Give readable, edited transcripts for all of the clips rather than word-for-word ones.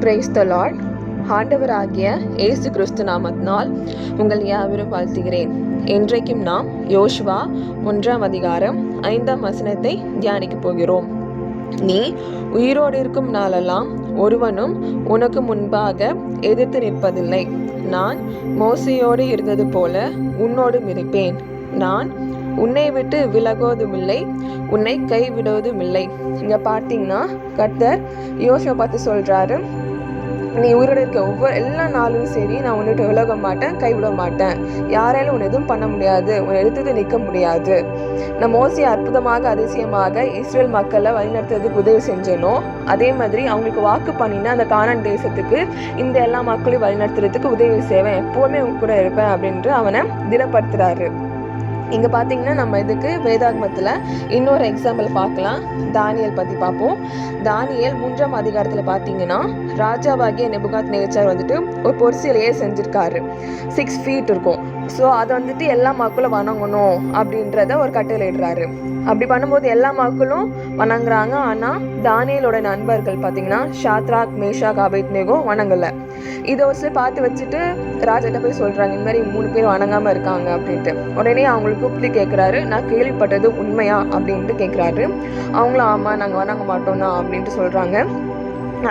Praise the Lord. ஆண்டவராகிய இயேசு கிறிஸ்து நாமத்தினால் உங்கள் யாவரும் வாழ்த்துகிறேன். இன்றைக்கும் நாம் யோசுவா 1ஆம் அதிகாரம் 5ஆம் வசனத்தை தியானிக்க போகிறோம். நீ உயிரோடு இருக்கும் நாளெல்லாம் ஒருவனும் உனக்கு முன்பாக எதிர்த்து நிற்பதில்லை. நான் மோசையோடு இருந்தது போல உன்னோடும் இருப்பேன். நான் உன்னை விட்டு விலகுவதுமில்லை, உன்னை கைவிடுவதுமில்லை. இங்க பார்த்தீங்கன்னா கர்த்தர் யோசுவா பார்த்து சொல்றாரு, நீ உயிரோடு இருக்க எல்லா நாளும் சரி, நான் உன்னிட்டு விலக மாட்டேன், கைவிட மாட்டேன். யாராலும் உன்னை எதுவும் பண்ண முடியாது, உன்னை எடுத்து நிற்க முடியாது. நான் மோசே அற்புதமாக அதிசயமாக இஸ்ரேல் மக்களை வழிநடத்துறதுக்கு உதவி செஞ்சனோ, அதே மாதிரி அவங்களுக்கு வாக்கு பண்ணினா அந்த கானான் தேசத்துக்கு இந்த எல்லா மக்களையும் வழிநடத்துறதுக்கு உதவி செய்வேன், எப்போவுமே உங்க கூட இருப்பேன் அப்படின்ட்டு அவனை திடப்படுத்துறாரு. இங்கே பார்த்தீங்கன்னா நம்ம இதுக்கு வேதாகமத்தில் இன்னொரு எக்ஸாம்பிள் பார்க்கலாம். தானியல் பற்றி பார்ப்போம். தானியல் 3ஆம் அதிகாரத்தில் பார்த்தீங்கன்னா ராஜாவாகிய நேபுகாத்நேச்சார் வந்துட்டு ஒரு பொற்சிலையே செஞ்சுருக்காரு. 6 feet இருக்கும். ஸோ அதை வந்துட்டு எல்லா மக்களும் வணங்கணும் அப்படின்றத ஒரு கட்டளையிடுறாரு. அப்படி பண்ணும்போது எல்லா மக்களும் வணங்குறாங்க. ஆனால் தானியலோட நண்பர்கள் பார்த்தீங்கன்னா ஷாத்ராக், மேஷாக், ஆபேத்நேகோ வணங்கலை. இதை ஒரு பார்த்து வச்சுட்டு ராஜாட்ட போய் சொல்கிறாங்க, இந்த மாதிரி 3 பேர் வணங்காமல் இருக்காங்க அப்படின்ட்டு. உடனே அவங்களுக்கு கூப்பிட்டு கேட்குறாரு, நான் கேள்விப்பட்டது உண்மையா அப்படின்ட்டு கேட்குறாரு. அவங்களும் ஆமாம், நாங்கள் வணங்க மாட்டோம் தான் அப்படின்ட்டு சொல்கிறாங்க.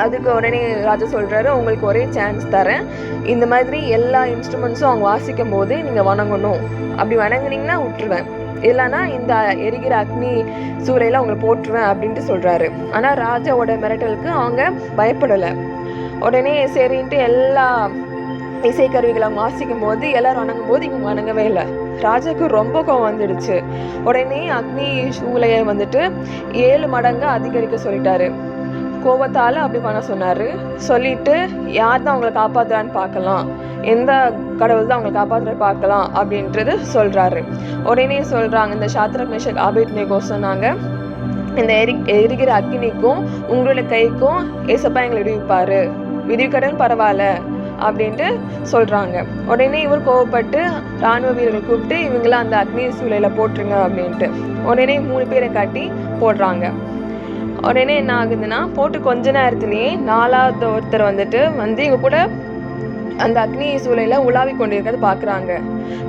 அதுக்கு உடனே ராஜா சொல்கிறாரு, உங்களுக்கு ஒரே சான்ஸ் தரேன், இந்த மாதிரி எல்லா இன்ஸ்ட்ருமெண்ட்ஸும் அவங்க வாசிக்கும் போது நீங்கள் வணங்கணும். அப்படி வணங்குனீங்கன்னா விட்டுருவேன், இல்லைன்னா இந்த எரிகிற அக்னி சூளையில் அவங்களை போட்டுருவேன் அப்படின்ட்டு சொல்கிறாரு. ஆனால் ராஜாவோட மிரட்டலுக்கு அவங்க பயப்படலை. உடனே சரின்ட்டு எல்லா இசைக்கருவிகளை அவங்க வாசிக்கும் போது எல்லாரும் வணங்கும் போது இவங்க வணங்கவே இல்லை. ராஜாவுக்கு ரொம்ப கோவம் வந்துடுச்சு. உடனே அக்னி சூளையை வந்துட்டு 7 மடங்கு அதிகரிக்க சொல்லிட்டாரு. கோபத்தால் அப்படி பண்ண சொன்னார். சொல்லிட்டு யார் தான் அவங்களை காப்பாற்றுறான்னு பார்க்கலாம், எந்த கடவுள் தான் அவங்களை காப்பாற்றுற பார்க்கலாம் அப்படின்றது சொல்கிறாரு. உடனே சொல்கிறாங்க, இந்த ஷாத்ராக், மேஷாக், ஆபேத்நேகோ சொன்னாங்க, இந்த எரிகிற அக்னிக்கும் உங்களோட கைக்கும் ஏசப்பா எங்களை விடுவிப்பார், விடுவிக்கடன் பரவாயில்ல அப்படின்ட்டு சொல்கிறாங்க. உடனே இவர் கோவப்பட்டு இராணுவ வீரர்கள் கூப்பிட்டு இவங்களாம் அந்த அக்னி சூளையில் போட்டுருங்க அப்படின்ட்டு உடனே 3 பேரை காட்டி போடுறாங்க. உடனே என்ன ஆகுதுன்னா, போட்டு கொஞ்ச நேரத்துலேயே 4வது ஒருத்தர் வந்துட்டு இவங்க கூட அந்த அக்னி சூளையில் உலாவி கொண்டு இருக்கிறது பார்க்குறாங்க.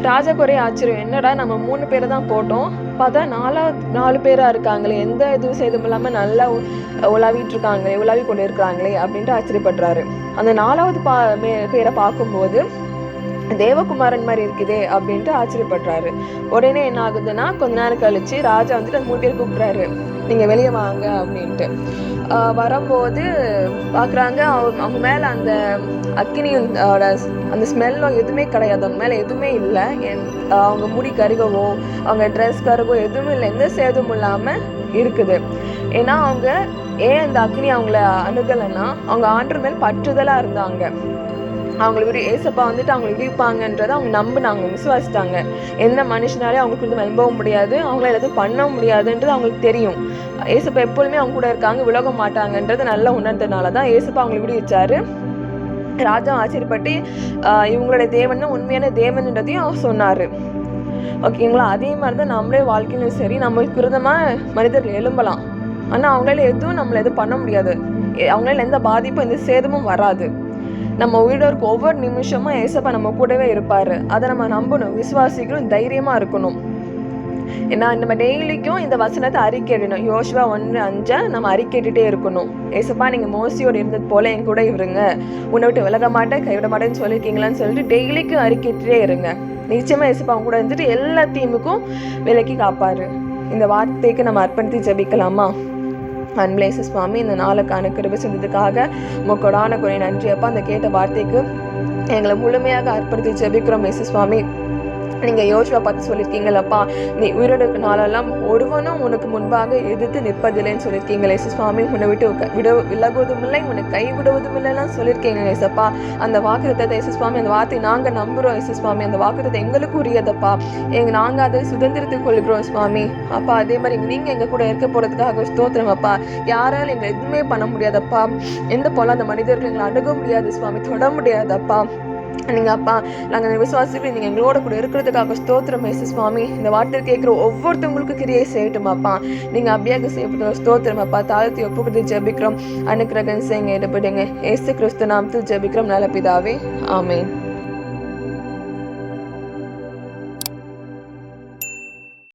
ராஜாக்கு ஒரே ஆச்சரியம், என்னடா நம்ம 3 பேரை தான் போட்டோம், பார்த்தா 4 பேராக இருக்காங்களே, எந்த இதுவும் சேதம் இல்லாமல் நல்லா உலாவிட்டு இருக்காங்களே, உலாவி கொண்டு இருக்கிறாங்களே அப்படின்ட்டு ஆச்சரியப்படுறாரு. அந்த 4வது பேரை பார்க்கும்போது தேவகுமாரன் மாதிரி இருக்குதே அப்படின்ட்டு ஆச்சரியப்படுறாரு. உடனே என்ன ஆகுதுன்னா, கொஞ்ச நேரம் கழிச்சு ராஜா வந்துட்டு அந்த 3 பேர் கூப்பிட்றாரு, நீங்கள் வெளியே வாங்க அப்படின்ட்டு. வரும்போது பார்க்குறாங்க, அவங்க மேலே அந்த அக்கினியோட அந்த ஸ்மெல்லோ எதுவுமே கிடையாது, அவங்க மேலே எதுவுமே இல்லை. அவங்க முடி கருகவோ அவங்க ட்ரெஸ் கருகவோ எதுவுமே இல்லை, எந்த சேதமும் இல்லாமல் இருக்குது. ஏன்னா அவங்க ஏன் அந்த அக்னி அவங்கள அணுகலைன்னா, அவங்க ஆண்டவர் மேல் பற்றுதலாக இருந்தாங்க. அவங்களை ஏசப்பா வந்துட்டு அவங்களை விடுவிப்பாங்கன்றதை அவங்க நம்பினாங்க, விசுவாசிட்டாங்க. எந்த மனுஷனாலே அவங்களுக்கு வந்து நம்பவும் முடியாது, அவங்கள எல்லாத்தையும் பண்ண முடியாதுன்றது அவங்களுக்கு தெரியும். ஏசப்பா எப்பொழுதுமே அவங்க கூட இருக்காங்க, விலக மாட்டாங்கன்றது நல்லா உணர்ந்ததுனால தான் ஏசப்பா அவங்களை விடுவிச்சாரு. ராஜா ஆச்சரியப்பட்டு இவங்களோட தேவன் தான் உண்மையான தேவன்ன்றதையும் அவர் சொன்னார். ஓகேங்களா? அதே மாதிரி தான் நம்மளே வாழ்க்கையிலும் சரி, நம்மளுக்கு விரோதமாக மனிதர்கள் எழும்பலாம், ஆனால் அவங்களால எதுவும் நம்மளை எதுவும் பண்ண முடியாது, அவங்களால எந்த பாதிப்பும் எந்த சேதமும் வராது. நம்ம உயிரோருக்கு ஒவ்வொரு நிமிஷமும் ஏசப்பா நம்ம கூடவே இருப்பார். அதை நம்ம நம்பணும், விசுவாசிக்கணும், தைரியமாக இருக்கணும். ஏன்னா நம்ம டெய்லிக்கும் இந்த வசனத்தை அறிக்கையிடணும். யோசுவா 1:5 நம்ம அறிக்கையிட்டே இருக்கணும். ஏசப்பா நீங்கள் மோசையோடு இருந்தது போல என் கூட இருங்க, உன்னை விட்டு விலக மாட்டேன், கைவிட மாட்டேன்னு சொல்லியிருக்கீங்களான்னு சொல்லிட்டு டெய்லிக்கும் அறிக்கையிட்டே இருங்க. நிச்சயமாக ஏசப்பா அவங்க கூட இருந்துட்டு எல்லா தீமுக்கும் விலக்கி காப்பாரு. இந்த வார்த்தைக்கு நம்ம அர்ப்பணித்து ஜெபிக்கலாமா? அன்புள்ள சுவாமி, இந்த நாளுக்கான கிருபை செஞ்சதுக்காக உங்களோடான குறை நன்றி அப்பா. அந்த கேட்ட வார்த்தைக்கு எங்களை முழுமையாக அர்ப்பணித்து ஜெபிக்கிறோம் சுவாமி. நீங்கள் யோசுவா பார்த்து சொல்லியிருக்கீங்களப்பா, நீ உயிரோடு நாளெல்லாம் ஒருவனும் உனக்கு முன்பாக எதிர்த்து நிற்பதில்லைன்னு சொல்லியிருக்கீங்களே சுவாமி. உன்னை விட்டு விலகுவதும் இல்லை, உன்னை கைவிடுவதும் இல்லைலாம் சொல்லியிருக்கீங்க ஏசப்பா. அந்த வாக்குத்தத்தை சுவாமி, அந்த வார்த்தை நாங்கள் நம்புகிறோம் சுவாமி. அந்த வாக்குத்தத்தை எங்களுக்கு உரியதப்பா, நாங்கள் அதை சுதந்திரத்துக் கொள்கிறோம் சுவாமி. அப்பா அதே மாதிரி நீங்கள் எங்கள் கூட இருக்க போகிறதுக்காக ஸ்தோத்திரம் அப்பா. யாராலும் எங்களை எதுவுமே பண்ண முடியாதப்பா, எந்த போல அந்த மனிதர்கள் எங்களை அணுக முடியாது சுவாமி, தொட முடியாதப்பா. நீங்கள் அப்பா நாங்கள் விசுவாசிக்கிறோம், நீங்கள் எங்களோட கூட இருக்கிறதுக்காக ஸ்தோத்திரம் ஏசு சுவாமி. இந்த வார்த்தை கேட்குற ஒவ்வொருத்தவங்களுக்கு கிரியை செய்யட்டும் அப்பா. நீங்கள் அப்படியாக செய்யப்பட்ட ஸ்தோத்திரம் அப்பா. தாழ்த்தி ஒப்புக்கிட்டு ஜெபிக்கிறோம். அனுக்கிரகம் செய்யுங்க, ஈடுபடுங்க. ஏசு கிறிஸ்து நாமத்தில் ஜெபிக்கிறோம் நல்ல பிதாவே, ஆமென்.